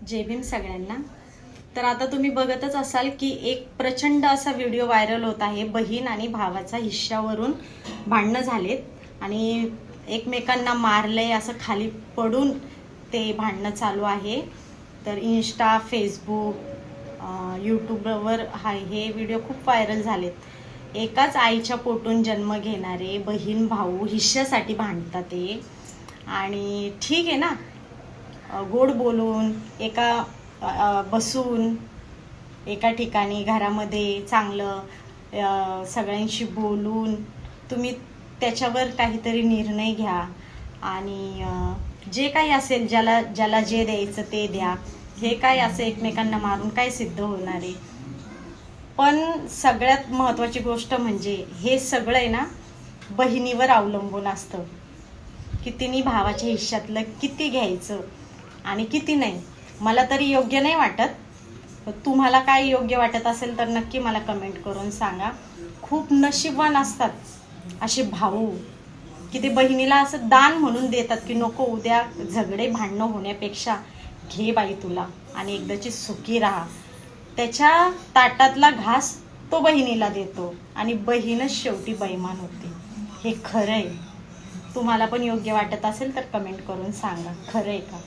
जय भीम सगळ्यांना। तर आता तुम्ही बघतच असाल की एक प्रचंड असा व्हिडिओ व्हायरल होत आहे। बहीण आणि भावाचा हिश्श्यावरून भांडणं झालेत आणि एकमेकांना मारले, असं खाली पडून ते भांडणं चालू आहे। तर इंस्टा, फेसबुक, यूट्यूबवर हे व्हिडिओ खूप व्हायरल झालेत। एकाच आईच्या पोटून जन्म घेणारे बहीण भाऊ हिश्श्यासाठी भांडतात ते। आणि ठीक आहे ना, गोड बोलून बसून एका ठिकाणी घरामध्ये चांगलं सगळ्यांशी बोलून तुम्ही त्याच्यावर काहीतरी निर्णय घ्या आणि जे काही असेल ज्याला जे द्यायचं ते द्या। हे काय असं एकमेकांना मारून काय सिद्ध होणार आहे? पण सगळ्यात महत्त्वाची गोष्ट म्हणजे हे सगळं आहे ना बहिणीवर अवलंबून असतं की तिने भावाच्या हिश्श्यातलं किती घ्यायचं आणि किती नाही। मला तरी योग्य नाही वाटत। तुम्हाला काय योग्य वाटत असेल तर नक्की मला कमेंट करून सांगा। खूप नशीबवान असतात असे भाऊ की ते बहिणीला असं दान म्हणून देतात की नको उद्या झगडे भांडणं होण्यापेक्षा घे बाई तुला आणि एकदाची सुखी राहा। त्याच्या ताटातला घास तो बहिणीला देतो आणि बहीणच शेवटी बैमान होते। हे खरं आहे। तुम्हाला पण योग्य वाटत असेल तर कमेंट करून सांगा, खरं आहे का?